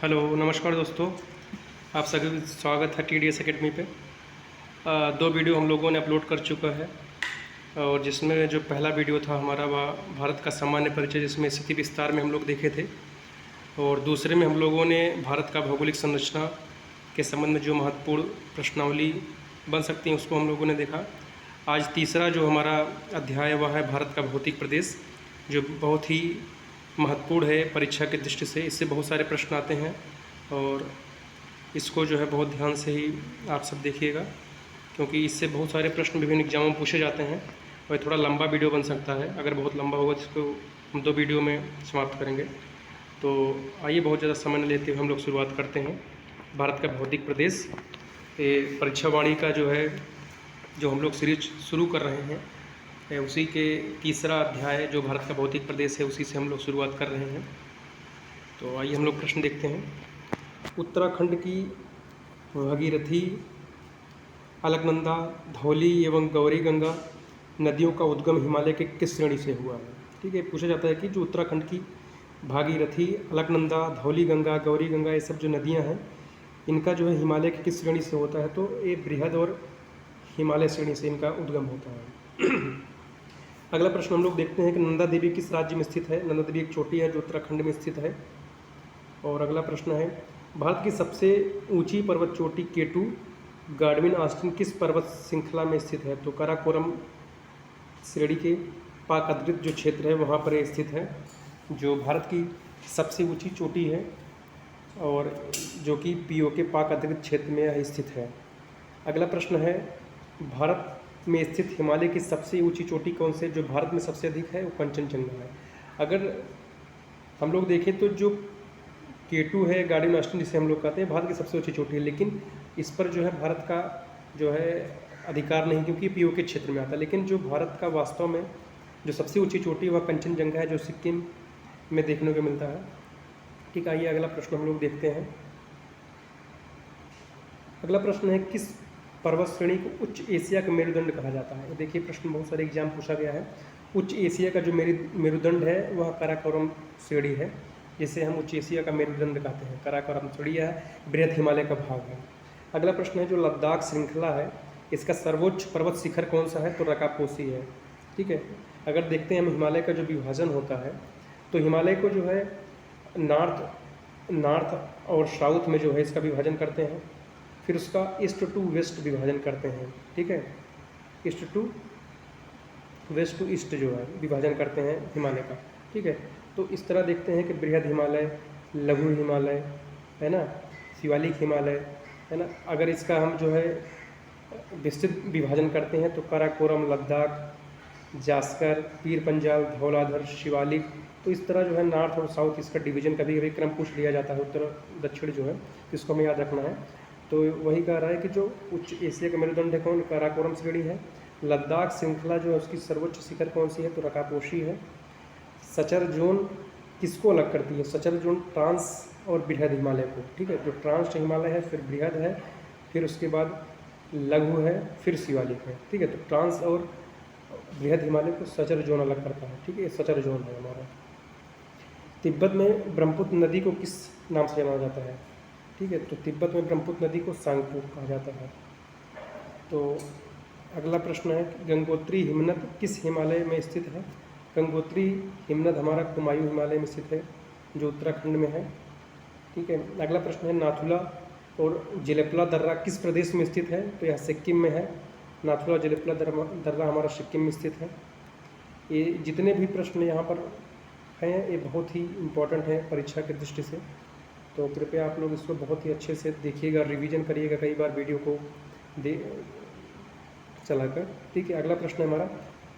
Hello नमस्कार दोस्तों, आप सभी स्वागत है TDS एकेडमी पे। दो वीडियो हम लोगों ने अपलोड कर चुका है और जिसमें जो पहला वीडियो था हमारा वह भारत का सामान्य परिचय, जिसमें स्थिति विस्तार में हम लोग देखे थे, और दूसरे में हम लोगों ने भारत का भौगोलिक संरचना के संबंध में जो महत्वपूर्ण प्रश्नावली बन सकती हैं उसको हम लोगों ने देखा। आज तीसरा जो हमारा अध्याय वह है भारत का भौतिक प्रदेश, जो बहुत ही महत्वपूर्ण है परीक्षा की दृष्टि से। इससे बहुत सारे प्रश्न आते हैं और इसको जो है बहुत ध्यान से ही आप सब देखिएगा, क्योंकि इससे बहुत सारे प्रश्न विभिन्न एग्जामों में पूछे जाते हैं और थोड़ा लंबा वीडियो बन सकता है। अगर बहुत लंबा होगा तो इसको हम दो वीडियो में समाप्त करेंगे। तो आइए बहुत ज़्यादा समय न लेते हुए हम लोग शुरुआत करते हैं। भारत का भौतिक प्रदेश, ये परीक्षा वाणी का जो हम लोग सीरीज शुरू कर रहे हैं, उसी के तीसरा अध्याय जो भारत का भौतिक प्रदेश है उसी से हम लोग शुरुआत कर रहे हैं। तो आइए हम लोग प्रश्न देखते हैं। उत्तराखंड की भागीरथी, अलकनंदा, धौली एवं गौरी गंगा नदियों का उद्गम हिमालय के किस श्रेणी से हुआ है? ठीक है, पूछा जाता है कि जो उत्तराखंड की भागीरथी, अलकनंदा, धौली गंगा, गौरी गंगा, ये सब जो नदियां हैं, इनका जो है हिमालय की किस श्रेणी से होता है? तो ये बृहद और हिमालय श्रेणी से इनका उद्गम होता है। अगला प्रश्न हम लोग देखते हैं कि नंदा देवी किस राज्य में स्थित है? नंदा देवी एक चोटी है जो उत्तराखंड में स्थित है। और अगला प्रश्न है, भारत की सबसे ऊंची पर्वत चोटी केटू गाडविन ऑस्टिन किस पर्वत श्रृंखला में स्थित है? तो काराकोरम श्रेणी के पाक अधिकृत जो क्षेत्र है वहाँ पर स्थित है, जो भारत की सबसे ऊंची चोटी है और जो कि POK पाक अधिकृत क्षेत्र में स्थित है। अगला प्रश्न है, भारत में स्थित हिमालय की सबसे ऊंची चोटी कौन से? जो भारत में सबसे अधिक है वो कंचनजंगा है। अगर हम लोग देखें तो जो K2 है, गार्डन ऑस्टिन जिसे हम लोग कहते हैं, भारत की सबसे ऊंची चोटी है, लेकिन इस पर जो है भारत का जो है अधिकार नहीं, क्योंकि POK क्षेत्र में आता है। लेकिन जो भारत का वास्तव में जो सबसे ऊंची चोटी है वह कंचनजंगा है, जो सिक्किम में देखने को मिलता है। ठीक, आइए अगला प्रश्न हम लोग देखते हैं। अगला प्रश्न है, किस पर्वत श्रेणी को उच्च एशिया का मेरुदंड कहा जाता है? देखिए, प्रश्न बहुत सारे एग्जाम पूछा गया है। उच्च एशिया का जो मेरुदंड है वह काराकोरम श्रेणी है, जिसे हम उच्च एशिया का मेरुदंड कहते हैं। काराकोरम श्रेणी है, बृहद हिमालय का भाग है। अगला प्रश्न है, जो लद्दाख श्रृंखला है इसका सर्वोच्च पर्वत शिखर कौन सा है? तो रकापोसी है। ठीक है, अगर देखते हैं हम हिमालय का जो विभाजन होता है, तो हिमालय को जो है नॉर्थ और साउथ में जो है इसका विभाजन करते हैं, फिर उसका ईस्ट टू वेस्ट विभाजन करते हैं। ठीक है, east to west to east जो है विभाजन करते हैं हिमालय का। ठीक है, तो इस तरह देखते हैं कि बृहद हिमालय, लघु हिमालय है ना, शिवालिक हिमालय है ना। अगर इसका हम जो है विस्तृत विभाजन करते हैं तो काराकोरम, लद्दाख, जास्कर, पीर पंजाल, धौलाधर, शिवालिक, तो इस तरह जो है नॉर्थ और साउथ इसका डिवीजन कभी कभी क्रम पूछ लिया जाता है, उत्तर दक्षिण जो है, इसको हमें याद रखना है। तो वही कह रहा है कि जो उच्च एशिया का मेरुदंड है कौन? काराकोरम श्रेणी है। लद्दाख श्रृंखला जो है उसकी सर्वोच्च शिखर कौन सी है? तो रकापोशी है। सचर जोन किसको अलग करती है? सचर जोन ट्रांस और बृहद हिमालय को। ठीक है, जो ट्रांस हिमालय है, फिर बृहद है, फिर उसके बाद लघु है, फिर शिवालिक है। ठीक है, तो ट्रांस और बृहद हिमालय को सचर जोन अलग करता है। ठीक है, सचर जोन है हमारा। तिब्बत में ब्रह्मपुत्र नदी को किस नाम से जाना जाता है? ठीक है, तो तिब्बत में ब्रह्मपुत्र नदी को सांगपो कहा जाता है। तो अगला प्रश्न है, गंगोत्री हिमनद किस हिमालय में स्थित है? गंगोत्री हिमनद हमारा कुमायूं हिमालय में स्थित है, जो उत्तराखंड में है। ठीक है, अगला प्रश्न है, नाथुला और जेलेपला दर्रा किस प्रदेश में स्थित है? तो यह सिक्किम में है। नाथुला जेलेपला दर्रा हमारा सिक्किम में स्थित है। ये जितने भी प्रश्न यहाँ पर हैं ये बहुत ही इम्पोर्टेंट है परीक्षा की दृष्टि से, तो कृपया आप लोग इसको बहुत ही अच्छे से देखिएगा, रिवीजन करिएगा कई बार वीडियो को चलाकर। ठीक है, अगला प्रश्न है हमारा,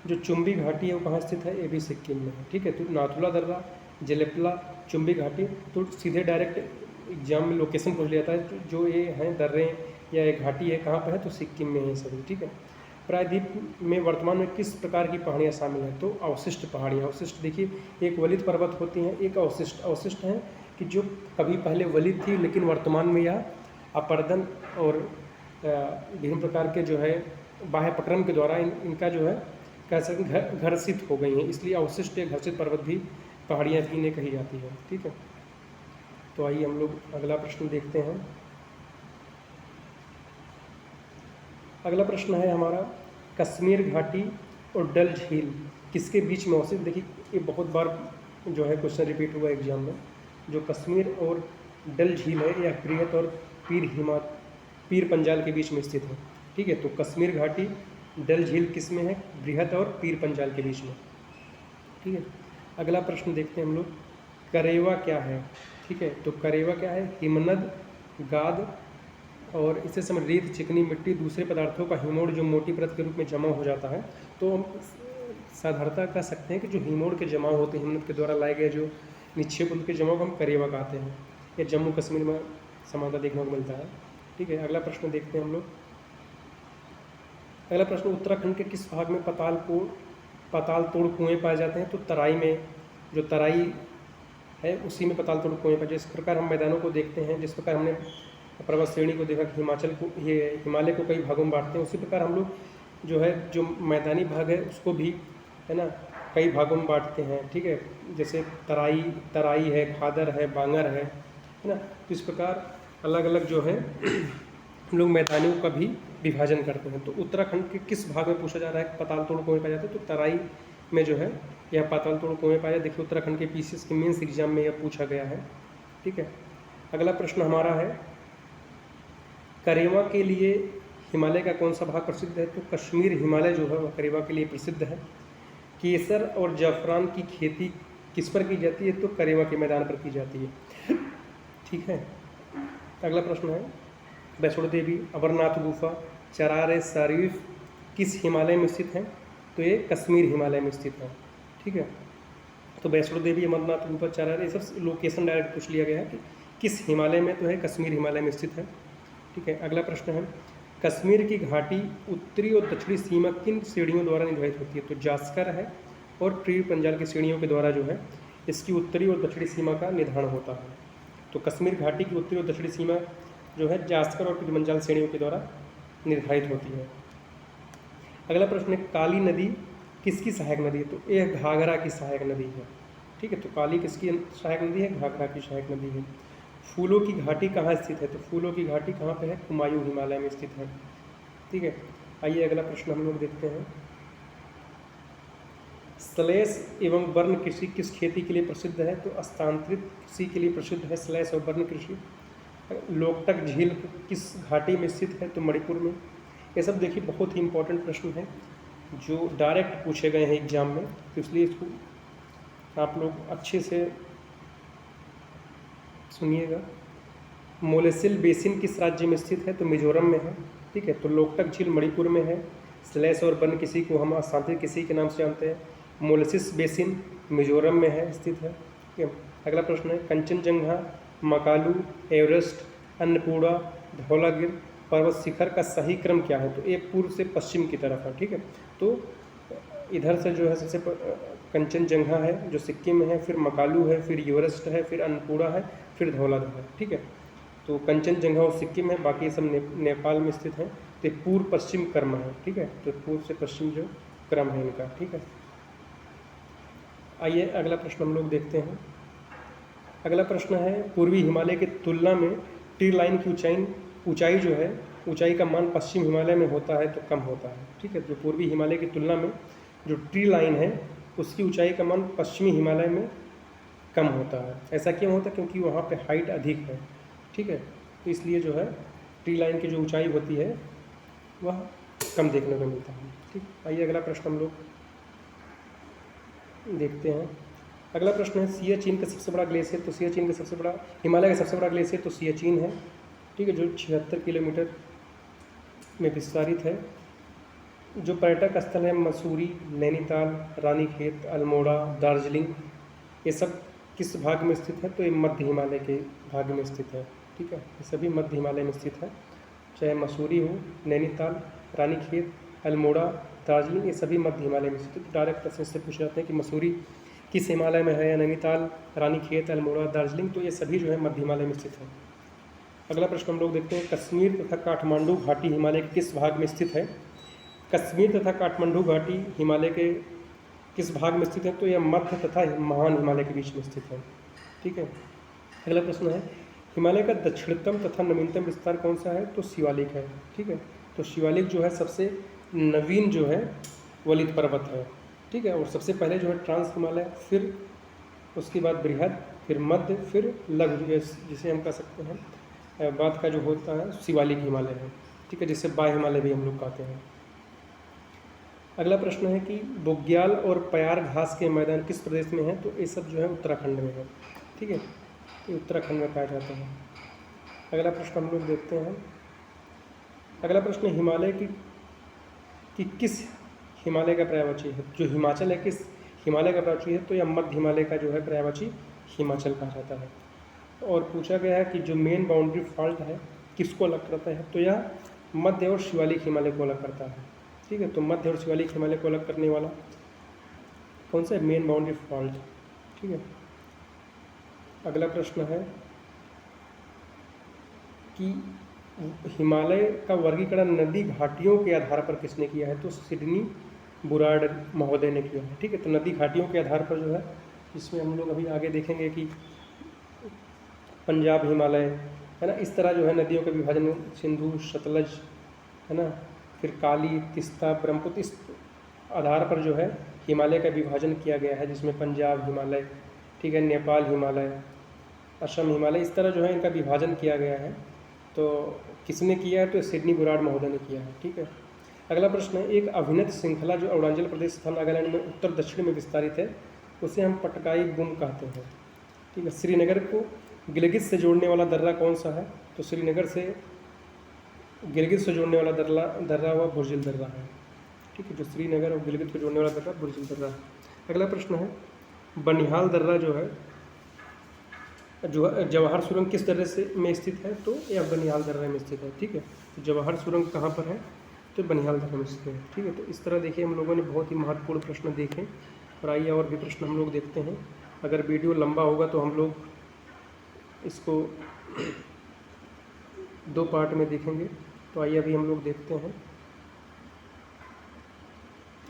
जो चुम्बी घाटी है वो कहाँ स्थित है? ये भी सिक्किम में है। ठीक है, तो नाथुला दर्रा, जेलेपला, चुम्बी घाटी, तो सीधे डायरेक्ट एग्जाम में लोकेशन पूछ लिया जाता है, जो ये हैं दर्रे या एक घाटी है कहाँ पर है? तो सिक्किम में है सभी। ठीक है, प्रायद्वीप में वर्तमान में किस प्रकार की पहाड़ियाँ शामिल हैं? तो अवशिष्ट पहाड़ियाँ। अवशिष्ट देखिए, एक वलित पर्वत होती हैं, एक अवशिष्ट। अवशिष्ट हैं कि जो कभी पहले वलित थी लेकिन वर्तमान में यह अपर्दन और विभिन्न प्रकार के जो है बाह्य प्रक्रम के द्वारा इनका जो है कह सकते घर्षित हो गई हैं, इसलिए अवशिष्ट या घर्षित पर्वत भी पहाड़ियाँ भी इन्हें कही जाती है। ठीक है, तो आइए हम लोग अगला प्रश्न देखते हैं। अगला प्रश्न है हमारा, कश्मीर घाटी और डल झील किसके बीच में अवस्थित। देखिए ये बहुत बार जो है क्वेश्चन रिपीट हुआ एग्जाम में। जो कश्मीर और डल झील है यह बृहत और पीर पंजाल के बीच में स्थित है। ठीक है, तो कश्मीर घाटी डल झील किस में है, बृहत और पीर पंजाल के बीच में। ठीक है, अगला प्रश्न देखते हैं हम लोग, करेवा क्या है। ठीक है, तो करेवा क्या है, हिमनद, गाद और इससे समय रेत, चिकनी मिट्टी, दूसरे पदार्थों का हिमोड़ जो मोटी परत के रूप में जमा हो जाता है। तो हम साधारणतः कह सकते हैं कि जो हिमोड़ के जमा होते हैं, हिमनद के द्वारा लाए गए जो निक्षेप उनके जमा को हम करेवा कहते हैं। ये जम्मू कश्मीर में समानता देखने को मिलता है। ठीक है, अगला प्रश्न देखते हैं हम लोग। अगला प्रश्न, उत्तराखंड के किस भाग में पाताल तोड़ कुएँ पाए जाते हैं। तो तराई में, जो तराई है उसी में पाताल तोड़ कुएँ पाए। जिस प्रकार हम मैदानों को देखते हैं, जिस प्रकार हमने पर्वत श्रेणी को देखा कि हिमालय को कई भागों में बांटते हैं, उसी प्रकार हम लोग जो है जो मैदानी भाग है उसको भी है ना कई भागों में बांटते हैं। ठीक है, जैसे तराई है, खादर है, बांगर है ना। तो इस प्रकार अलग अलग जो है हम लोग मैदानियों का भी विभाजन करते हैं। तो उत्तराखंड के किस भाग में पूछा जा रहा है पाताल तोड़ कुएँ पाए जाते हैं। तो तराई में जो है यह पाताल तोड़ कुएँ पाए। देखिए उत्तराखंड के पीसीएस के मेंस एग्जाम में यह पूछा गया है। ठीक है, अगला प्रश्न हमारा है, करेवा के लिए हिमालय का कौन सा भाग प्रसिद्ध है। तो कश्मीर हिमालय जो है वह करेवा के लिए प्रसिद्ध है। केसर और ज़ाफ़रान की खेती किस पर की जाती है। तो करेवा के मैदान पर की जाती है। ठीक है, अगला प्रश्न है, वैष्णो देवी, अमरनाथ गुफा, चरार शरीफ किस हिमालय में स्थित है। तो ये कश्मीर हिमालय में स्थित है। ठीक है, तो वैष्णो देवी, अमरनाथ गुफा, चरार, ये सब लोकेशन डायरेक्ट पूछ लिया गया है कि किस हिमालय में। तो है कश्मीर हिमालय में स्थित है। ठीक है, अगला प्रश्न है, कश्मीर की घाटी उत्तरी और दक्षिणी सीमा किन श्रेणियों द्वारा निर्धारित होती है। तो जास्कर है और पीर पंजाल की श्रेणियों के द्वारा जो है इसकी उत्तरी और दक्षिणी सीमा का निर्धारण होता है। तो कश्मीर घाटी की उत्तरी और दक्षिणी सीमा जो है जास्कर और पीर पंजाल श्रेणियों के द्वारा निर्धारित होती है। अगला प्रश्न है, काली नदी किसकी सहायक नदी है। तो यह घाघरा की सहायक नदी है। ठीक है, तो काली किसकी सहायक नदी है, घाघरा की सहायक नदी है। फूलों की घाटी कहाँ स्थित है। तो फूलों की घाटी कहाँ पे है, कुमायूं हिमालय में स्थित है। ठीक है, आइए अगला प्रश्न हम लोग देखते हैं, श्लेष एवं वर्ण कृषि किस खेती के लिए प्रसिद्ध है। तो स्थानांतरित कृषि के लिए प्रसिद्ध है श्लेष और वर्ण कृषि। लोकटक झील किस घाटी में स्थित है। तो मणिपुर में। ये सब देखिए बहुत ही इंपॉर्टेंट प्रश्न हैं जो डायरेक्ट पूछे गए हैं एग्जाम में, तो इसलिए इसको आप लोग अच्छे से सुनिएगा। मोलेसिल बेसिन किस राज्य में स्थित है। तो मिजोरम में है। ठीक है, तो लोकटक झील मणिपुर में है। श्लेष और वर्ण कृषि को हम स्थानांतरित कृषि के नाम से जानते हैं। मोलेसिस बेसिन मिजोरम में है, स्थित है। ठीक है, अगला प्रश्न है, कंचनजंगा, मकालू, एवरेस्ट, अन्नपूर्णा, धौलागिर पर्वत शिखर का सही क्रम क्या है। तो ये पूर्व से पश्चिम की तरफ है। ठीक है, तो इधर से जो है सबसे कंचनजंगा है जो सिक्किम में है, फिर मकालू है, फिर एवरेस्ट है, फिर अन्नपूर्णा है, फिर धौलागिर है। ठीक है, तो कंचनजंगा और सिक्किम है, बाकी सब नेपाल में स्थित है। तो पूर्व पश्चिम क्रम है। ठीक है, तो पूर्व से पश्चिम जो क्रम है इनका। ठीक है, आइए अगला प्रश्न हम लोग देखते हैं। अगला प्रश्न है, पूर्वी हिमालय की तुलना में ट्री लाइन की ऊंचाई जो है, ऊंचाई का मान पश्चिम हिमालय में होता है तो कम होता है। ठीक है, जो पूर्वी हिमालय की तुलना में जो ट्री लाइन है उसकी ऊंचाई का मान पश्चिमी हिमालय में कम होता है। ऐसा क्यों होता है, क्योंकि वहाँ पे हाइट अधिक है। ठीक है, तो इसलिए जो है ट्री लाइन की जो ऊंचाई होती है वह कम देखने को मिलता है। ठीक, आइए अगला प्रश्न हम लोग देखते हैं। अगला प्रश्न है, सियाचिन का सबसे बड़ा ग्लेशियर। तो सियाचिन का सबसे बड़ा, हिमालय का सबसे बड़ा ग्लेशियर तो सियाचिन है। ठीक है, जो 76 किलोमीटर में विस्तारित है। जो पर्यटक स्थल है मसूरी, नैनीताल, रानीखेत, अल्मोड़ा, दार्जिलिंग, ये सब किस भाग में स्थित है। तो ये मध्य हिमालय के भाग में स्थित है। ठीक है, ये सभी मध्य हिमालय में स्थित है, चाहे मसूरी हो, नैनीताल, रानीखेत, अल्मोड़ा, दार्जिलिंग, ये सभी मध्य हिमालय में स्थित है। डायरेक्ट क्वेश्चन से पूछ जाते हैं कि मसूरी किस हिमालय में है, या नैनीताल, रानीखेत, अल्मोड़ा, दार्जिलिंग, तो ये सभी जो है मध्य हिमालय में स्थित है। अगला प्रश्न हम लोग देखते हैं, कश्मीर तथा काठमांडू घाटी हिमालय के किस भाग में स्थित है। कश्मीर तथा काठमांडू घाटी हिमालय के किस भाग में स्थित है। तो यह मध्य तथा महान हिमालय के बीच में स्थित है। ठीक है, अगला प्रश्न है, हिमालय का दक्षिणतम तथा नवीनतम विस्तार कौन सा है? तो शिवालिक है। ठीक है, तो शिवालिक जो है सबसे नवीन जो है वलित पर्वत है। ठीक है, और सबसे पहले जो है ट्रांस हिमालय, फिर उसके बाद बृहद, फिर मध्य, फिर लघु, जिसे हम कह सकते हैं बाद का जो होता है शिवालिक हिमालय है। ठीक है, जिसे बाह्य हिमालय भी हम लोग कहते हैं। अगला प्रश्न है कि बुग्याल और प्यार घास के मैदान किस प्रदेश में है? तो ये सब जो है उत्तराखंड में है। ठीक है, ये उत्तराखंड में पाया जाता है। अगला प्रश्न हम लोग देखते हैं। अगला प्रश्न हिमालय की किस हिमालय का पर्यायवाची है? जो हिमाचल है किस हिमालय का पर्यायवाची है? तो यह मध्य हिमालय का जो है पर्यायवाची हिमाचल कहा जाता है। और पूछा गया है कि जो मेन बाउंड्री फॉल्ट है किसको अलग करता है? तो यह मध्य और शिवालिक हिमालय को अलग करता है। ठीक है, तो मध्य और शिवालिक हिमालय को अलग करने वाला कौन सा है? Main boundary fault. ठीक है, अगला प्रश्न है कि हिमालय का वर्गीकरण नदी घाटियों के आधार पर किसने किया है? तो सिडनी बुराड़ महोदय ने किया है। ठीक है, तो नदी घाटियों के आधार पर जो है, इसमें हम लोग अभी आगे देखेंगे कि पंजाब हिमालय है ना, इस तरह जो है नदियों का विभाजन सिंधु, सतलज है ना, फिर काली, तिस्ता, ब्रह्मपुत्र, इस आधार पर जो है हिमालय का विभाजन किया गया है, जिसमें पंजाब हिमालय, ठीक है, नेपाल हिमालय, असम हिमालय, इस तरह जो है इनका विभाजन किया गया है। तो किसने किया है? तो सिडनी बुराड़ महोदय ने किया है। ठीक है, अगला प्रश्न है, एक अभिन्नत श्रृंखला जो अरुणाचल प्रदेश तथा नागालैंड में उत्तर दक्षिण में विस्तारित है उसे हम पटकाई गुम कहते हैं। ठीक है, श्रीनगर को गिलगित से जोड़ने वाला दर्रा कौन सा है? तो श्रीनगर से गिलगित से जोड़ने वाला दर्रा हुआ बुर्जिल दर्रा है। ठीक है, जो श्रीनगर और गिलगित को जोड़ने वाला दर्रा बुर्जिल दर्रा है। अगला प्रश्न है, बनिहाल दर्रा जो है जो जवाहर सुरंग किस दर्रे से में स्थित है? तो यह बनिहाल दर्रे में स्थित है। ठीक है, तो जवाहर सुरंग कहाँ पर है? तो बनिहाल दर्रे में स्थित है। ठीक है, तो इस तरह देखिए हम लोगों ने बहुत ही महत्वपूर्ण प्रश्न देखे, और आइए और भी प्रश्न हम लोग देखते हैं। अगर वीडियो लंबा होगा तो हम लोग इसको 2 पार्ट में देखेंगे। तो आइए अभी हम लोग देखते हैं।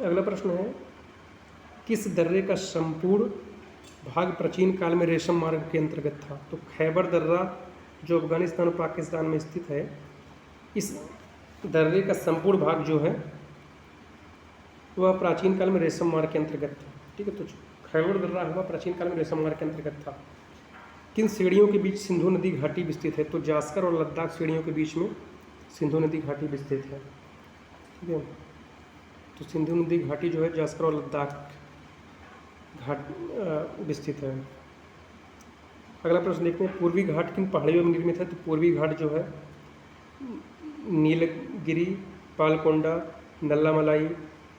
अगला प्रश्न है, किस दर्रे का संपूर्ण भाग प्राचीन काल में रेशम मार्ग के अंतर्गत था? तो खैबर दर्रा जो अफगानिस्तान और पाकिस्तान में स्थित है, इस दर्रे का संपूर्ण भाग जो है वह प्राचीन काल में रेशम मार्ग के अंतर्गत था। ठीक है, तो खैबर दर्रा हुआ प्राचीन काल में रेशम मार्ग के अंतर्गत था। किन श्रेणियों के बीच सिंधु नदी घाटी विस्तृत है? तो जास्कर और लद्दाख श्रेणियों के बीच में सिंधु नदी घाटी विस्तृत है। ठीक है, तो सिंधु नदी घाटी जो है जास्कर और लद्दाख घाट विस्तृत है। अगला प्रश्न देखते हैं, पूर्वी घाट किन पहाड़ियों में निर्मित है? तो पूर्वी घाट जो है नीलगिरी, पालकोंडा, नल्लामलाई,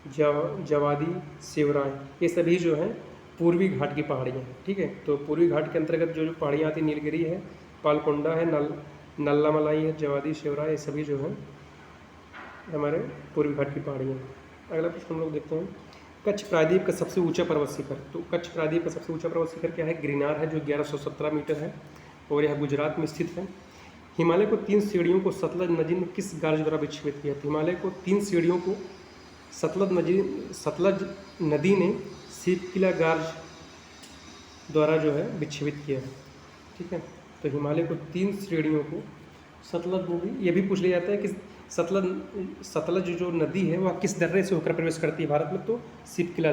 जवादी, शिवराय, ये सभी जो हैं पूर्वी घाट की पहाड़ियाँ हैं। ठीक है, तो पूर्वी घाट के अंतर्गत जो पहाड़ियाँ आती हैं, नीलगिरी है, पालकोंडा है, नल्लामलाई है, जवादी, शिवराय, ये सभी जो हैं हमारे पूर्वी घाट की पहाड़ियाँ हैं। अगला प्रश्न हम लोग देखते हैं, कच्छ प्रायद्वीप का सबसे ऊंचा पर्वत शिखर। तो कच्छ प्रायद्वीप का सबसे ऊंचा पर्वत शिखर क्या है? गिरनार है, जो 1117 मीटर है और यह गुजरात में स्थित है। हिमालय को 3 सीढ़ियों को सतलज नदी ने किस गार्ज द्वारा विक्षेपित किया? तो हिमालय को 3 सीढ़ियों को सतलज नदी ने सिपकिला गार्ज द्वारा जो है विक्षेपित किया है। ठीक है, तो हिमालय को 3 श्रेणियों को सतलज नदी, ये भी पूछ लिया जाता है कि सतलज जो नदी है वह किस दर्रे से होकर प्रवेश करती है भारत में? तो सिपकिला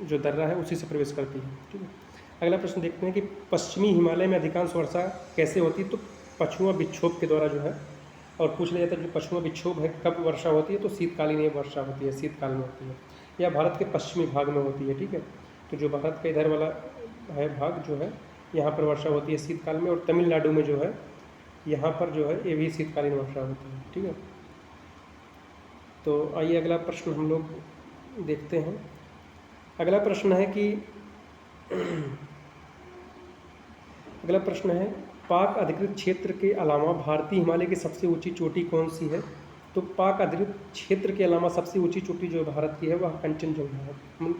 जो दर्रा है उसी से प्रवेश करती है। ठीक है, अगला प्रश्न देखते हैं कि पश्चिमी हिमालय में अधिकांश वर्षा कैसे होती है? तो पछुआ विक्षोभ के द्वारा जो है, और पूछ लिया जाता है जो पछुआ विक्षोभ है कब वर्षा होती है? तो शीतकालीन ये वर्षा होती है, शीतकाल में होती है, या भारत के पश्चिमी भाग में होती है। ठीक है, तो जो भारत का इधर वाला है भाग जो है यहाँ पर वर्षा होती है शीतकाल में, और तमिलनाडु में जो है यहाँ पर जो है ये भी शीतकालीन वर्षा होती है। ठीक है, तो आइए अगला प्रश्न हम लोग देखते हैं। अगला प्रश्न है कि अगला प्रश्न है, पाक अधिकृत क्षेत्र के अलावा भारतीय हिमालय की सबसे ऊंची चोटी कौन सी है? तो पाक अधिकृत क्षेत्र के अलावा सबसे ऊंची चोटी जो भारत की है वह कंचनजंगा है। हम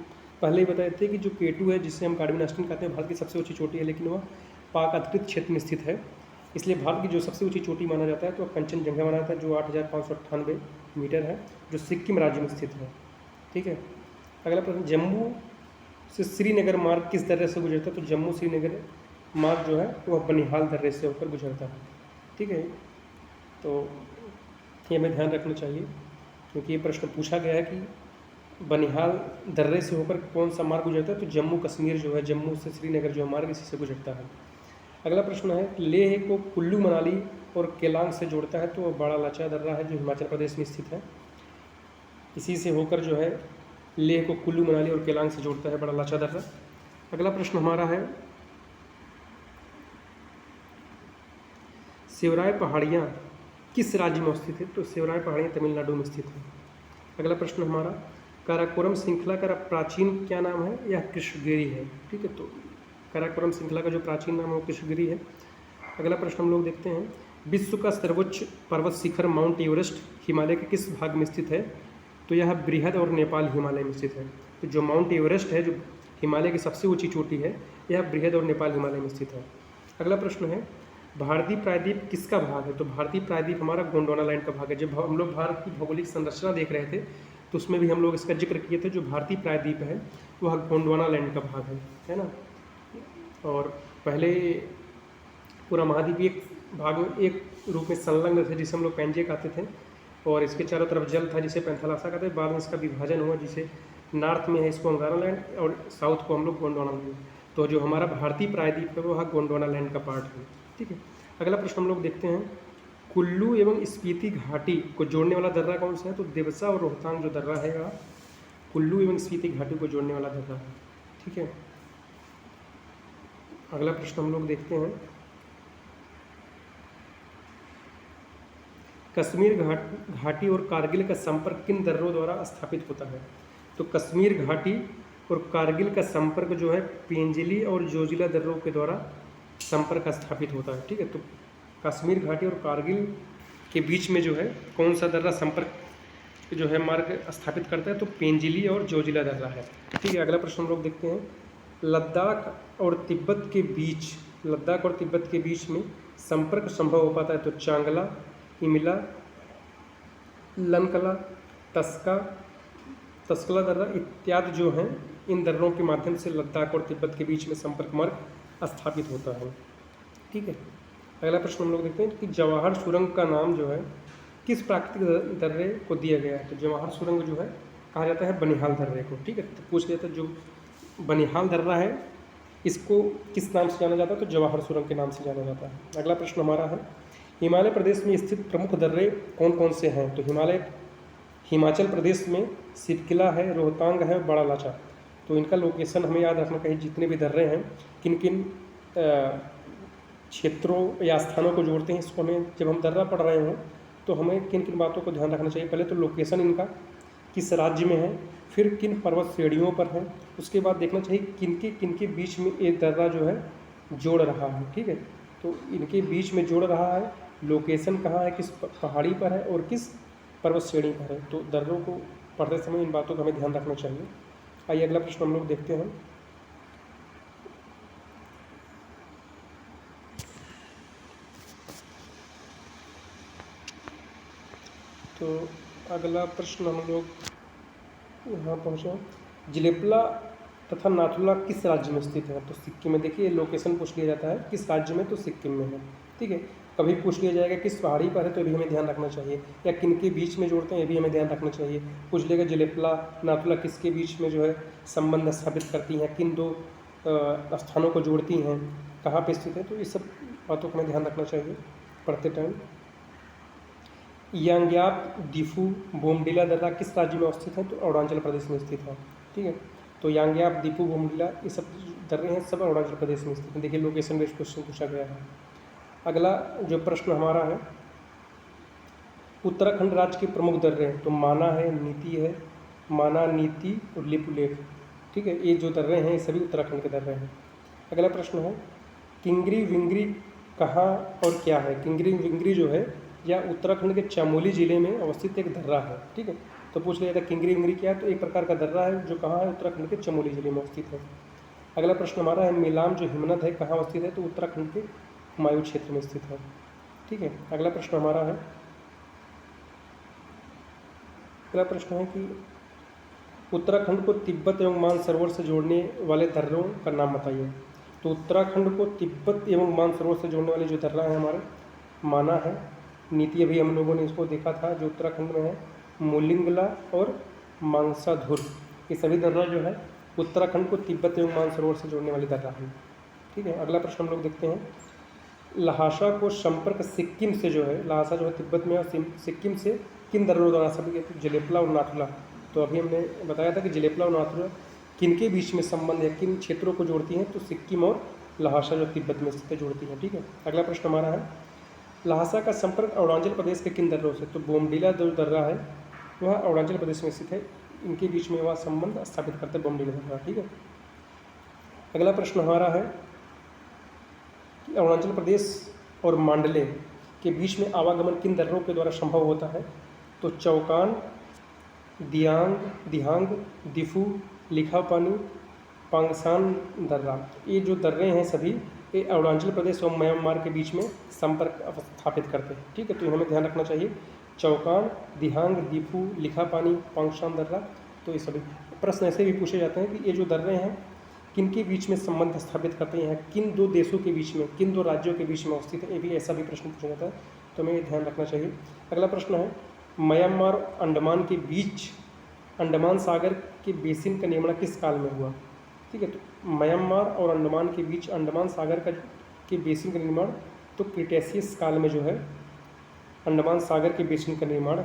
पहले ही बताए थे कि जो K2 है, जिसे हम कार्बन आस्टिन कहते हैं, भारत की सबसे ऊंची चोटी है, लेकिन वह पाक अधिकृत क्षेत्र में स्थित है, इसलिए भारत की जो सबसे ऊंची चोटी माना जाता है तो कंचनजंगा माना जाता है, जो 8598 मीटर है, जो सिक्किम राज्य में स्थित है। ठीक है, अगला प्रश्न, जम्मू से श्रीनगर मार्ग किस दर्रे से गुजरता है? तो जम्मू श्रीनगर मार्ग जो है वह बनिहाल दर्रे से होकर गुजरता है। ठीक है, तो ये हमें ध्यान रखना चाहिए क्योंकि ये प्रश्न पूछा गया है कि बनिहाल दर्रे से होकर कौन सा मार्ग गुजरता है, तो जम्मू कश्मीर जो है, जम्मू से श्रीनगर जो मार्ग इसी से गुजरता है। अगला प्रश्न है, लेह को कुल्लू मनाली और केलांग से जोड़ता है, तो वह बड़ा लाचा दर्रा है जो हिमाचल प्रदेश में स्थित है। इसी से होकर जो है लेह को कुल्लू मनाली और केलांग से जोड़ता है बड़ा लाचा दर्रा। अगला प्रश्न हमारा है, सेवराय पहाड़ियाँ किस राज्य में स्थित है, तो सेवराय पहाड़ियाँ तमिलनाडु में स्थित है। अगला प्रश्न हमारा, काराकोरम श्रृंखला का प्राचीन क्या नाम है, यह कृष्णगिरी है। ठीक है, तो काराकोरम श्रृंखला का जो प्राचीन नाम है वो कृष्णगिरी है। अगला प्रश्न हम लोग देखते हैं, विश्व का सर्वोच्च पर्वत शिखर माउंट एवरेस्ट हिमालय के किस भाग में स्थित है, तो यह बृहद और नेपाल हिमालय में स्थित है। तो जो माउंट एवरेस्ट है, जो हिमालय की सबसे ऊंची चोटी है, यह बृहद और नेपाल हिमालय में स्थित है। अगला प्रश्न है, भारतीय प्रायद्वीप किसका भाग है, तो भारतीय प्रायद्वीप हमारा गोंडवाना लैंड का भाग है। जब हम लोग भारत की भौगोलिक संरचना देख रहे थे तो उसमें भी हम लोग इसका जिक्र किए थे, जो भारतीय प्रायद्वीप है वह गोंडवाना लैंड का भाग है ना। और पहले पूरा महाद्वीप एक भाग में एक रूप में संलग्न थे जिसे हम लोग पेंजे कहते थे, और इसके चारों तरफ जल था जिसे पैंथालासा कहते हैं। बाद में इसका विभाजन हुआ, जिसे नॉर्थ में है इसको अंगारा लैंड और साउथ को हम लोग गोंडवाना लैंड। तो जो हमारा भारतीय प्रायद्वीप है वो गोंडवाना लैंड का पार्ट है। ठीक है, अगला प्रश्न हम लोग देखते हैं, कुल्लू एवं स्पीति घाटी को जोड़ने वाला दर्रा कौन सा है, तो देवसा और रोहतांग जो दर्रा है वह कुल्लू एवं स्पीति घाटी को जोड़ने वाला दर्रा है। ठीक है, अगला प्रश्न हम लोग देखते हैं, कश्मीर घाटी और कारगिल का संपर्क किन दर्रों द्वारा स्थापित होता है, तो कश्मीर घाटी और कारगिल का संपर्क जो है पेंजिली और जोजिला दर्रों के द्वारा संपर्क स्थापित होता है। ठीक है, तो कश्मीर घाटी और कारगिल के बीच में जो है कौन सा दर्रा संपर्क जो है मार्ग स्थापित करता है, तो पेंजिली और जोजिला दर्रा है। ठीक है, अगला प्रश्न हम लोग देखते हैं, लद्दाख और तिब्बत के बीच में संपर्क संभव हो पाता है, तो चांगला, इमिला, लनकला, तस्कला दर्रा इत्यादि जो हैं, इन दर्रों के माध्यम से लद्दाख और तिब्बत के बीच में संपर्क मार्ग स्थापित होता है। ठीक है, अगला प्रश्न हम लोग देखते हैं कि जवाहर सुरंग का नाम जो है किस प्राकृतिक दर्रे को दिया गया है, तो जवाहर सुरंग जो है कहा जाता है बनिहाल दर्रे को। ठीक है, तो पूछ लिया था, जो बनिहाल दर्रा है इसको किस नाम से जाना जाता है, तो जवाहर सुरंग के नाम से जाना जाता है। अगला प्रश्न हमारा है, हिमालय प्रदेश में स्थित प्रमुख दर्रे कौन कौन से हैं, तो हिमाचल प्रदेश में सिरकिला है, रोहतांग है, बड़ा लाचा। तो इनका लोकेशन हमें याद रखना चाहिए, जितने भी दर्रे हैं किन किन क्षेत्रों या स्थानों को जोड़ते हैं। इसको हमें जब हम दर्रा पढ़ रहे हों तो हमें किन किन बातों को ध्यान रखना चाहिए। पहले तो लोकेशन इनका किस राज्य में है, फिर किन पर्वत श्रेणियों पर है, उसके बाद देखना चाहिए किन के बीच में एक दर्रा जो है जोड़ रहा है। ठीक है, तो इनके बीच में जोड़ रहा है, लोकेशन कहाँ है, किस पहाड़ी पर है और किस पर्वत श्रेणी पर है। तो दर्रों को पढ़ते समय इन बातों का हमें ध्यान रखना चाहिए। आइए अगला प्रश्न हम लोग देखते हैं, तो अगला प्रश्न हम लोग यहाँ पहुँचे, जिलेपला तथा नाथुला किस राज्य में स्थित है, तो सिक्किम में। देखिए लोकेशन पूछ लिया जाता है किस राज्य में, तो सिक्किम में है। ठीक है, कभी पूछ लिया जाएगा किस पहाड़ी पर है, तो भी हमें ध्यान रखना चाहिए, या किन के बीच में जोड़ते हैं ये भी हमें ध्यान रखना चाहिए। पूछ लेगा जिलेपला नाथुला किसके बीच में जो है संबंध स्थापित करती हैं, किन दो स्थानों को जोड़ती हैं, कहाँ पर स्थित है, तो इस सब बातों को हमें ध्यान रखना चाहिए पढ़ते टाइम। यांग्याप दीफू बोमडिला दर्रा किस राज्य में अवस्थित है, तो अरुणाचल प्रदेश में स्थित है। ठीक है, तो यांग्याप दीपू बोमडिला ये सब दर्रे हैं, सब अरुणाचल प्रदेश में स्थित है। देखिए लोकेशन बेस्ड क्वेश्चन पूछा गया है। अगला जो प्रश्न हमारा है, उत्तराखंड राज्य के प्रमुख दर्रे हैं, तो माना है, नीति है, माना, नीति और लिपुलेख। ठीक है, ये जो दर्रे हैं ये सभी उत्तराखंड के दर्रे हैं। अगला प्रश्न है, किंगरी विंगरी कहाँ और क्या है, किंगरी विंगरी जो है या उत्तराखंड के चमोली जिले में अवस्थित एक दर्रा है। ठीक है, तो पूछ लिया था किंगरी विंगरी क्या है, तो एक प्रकार का दर्रा है जो कहाँ है, उत्तराखंड के चमोली जिले में अवस्थित है। अगला प्रश्न हमारा है, मिलाम जो हिमनद है कहाँ अवस्थित है, तो उत्तराखंड के हुमायूं क्षेत्र में स्थित है। ठीक है, अगला प्रश्न हमारा है, अगला प्रश्न है कि उत्तराखंड को तिब्बत एवं मानसरोवर से जोड़ने वाले दर्रों का नाम बताइए। तो उत्तराखंड को तिब्बत एवं मानसरोवर से जोड़ने वाली जो दर्रा है हमारे माना है। नीति अभी हम लोगों ने इसको देखा था, जो उत्तराखंड में है मोलिंगला और मांसाधुर, ये सभी दर्रा जो है उत्तराखंड को तिब्बत एवं मानसरोवर से जोड़ने वाली दर्रा है। ठीक है, अगला प्रश्न हम लोग देखते हैं। लहासा को संपर्क सिक्किम से जो है, लहासा जो है तिब्बत में और सिक्किम से किन दर्रों द्वारा सभी, जलेपला और नाथुला। तो अभी हमने बताया था कि जलेपला और नाथुला किन के बीच में संबंध है, किन क्षेत्रों को जोड़ती हैं, तो सिक्किम और लहासा जो तिब्बत में स्थित जोड़ती हैं। ठीक है, अगला प्रश्न हमारा है लहासा का संपर्क अरुणाचल प्रदेश के किन दर्रों से। तो बोमडीला जो दर्रा है वह अरुणाचल प्रदेश में स्थित है, इनके बीच में वह संबंध स्थापित करते हैं बोमडीला दर्रा। ठीक है, अगला प्रश्न हमारा है कि अरुणाचल प्रदेश और मांडले के बीच में आवागमन किन दर्रों के द्वारा संभव होता है। तो चौकान, दिहांग, दिफू, लिखापानी, पांगसान दर्रा, ये जो दर्रे हैं सभी ये अरुणाचल प्रदेश और म्यांमार के बीच में संपर्क स्थापित करते हैं। ठीक है, तो हमें ध्यान रखना चाहिए चौकान, दिहांग, दिफू, लिखापानी, पांगसान दर्रा। तो ये सभी प्रश्न ऐसे भी पूछे जाते हैं कि ये जो दर्रे हैं किन के बीच में संबंध स्थापित करते हैं, किन दो देशों के बीच में, किन दो राज्यों के बीच में अवस्थित है, ये भी ऐसा भी प्रश्न पूछा जाता है, तो हमें ध्यान रखना चाहिए। अगला प्रश्न है म्यांमार अंडमान के बीच अंडमान सागर के बेसिन का निर्माण किस काल में हुआ। ठीक है, तो म्यांमार और अंडमान के बीच अंडमान सागर के बेसिन का निर्माण तो क्रिटेशियस काल में जो है अंडमान सागर के बेसिन का निर्माण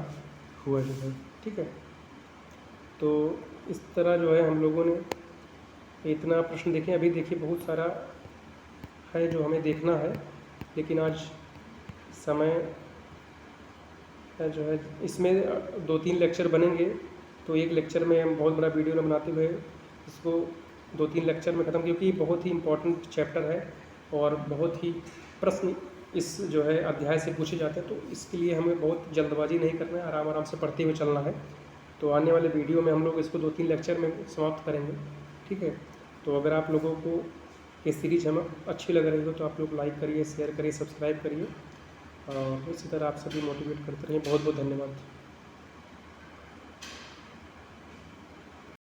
हुआ जो है। ठीक है, तो इस तरह जो है हम लोगों ने इतना प्रश्न देखें। अभी देखिए बहुत सारा है जो हमें देखना है, लेकिन आज समय जो है इसमें 2-3 लेक्चर बनेंगे, तो एक लेक्चर में हम बहुत बड़ा वीडियो न बनाते हुए इसको 2-3 लेक्चर में ख़त्म, क्योंकि बहुत ही इम्पोर्टेंट चैप्टर है और बहुत ही प्रश्न इस जो है अध्याय से पूछे जाते हैं, तो इसके लिए हमें बहुत जल्दबाजी नहीं करना है, आराम आराम से पढ़ते हुए चलना है। तो आने वाले वीडियो में हम लोग इसको 2-3 लेक्चर में समाप्त करेंगे। ठीक है, तो अगर आप लोगों को ये सीरीज हमें अच्छी लग रही हो तो आप लोग लाइक करिए, शेयर करिए, सब्सक्राइब करिए और इसी तरह आप सभी मोटिवेट करते रहिए। बहुत बहुत धन्यवाद।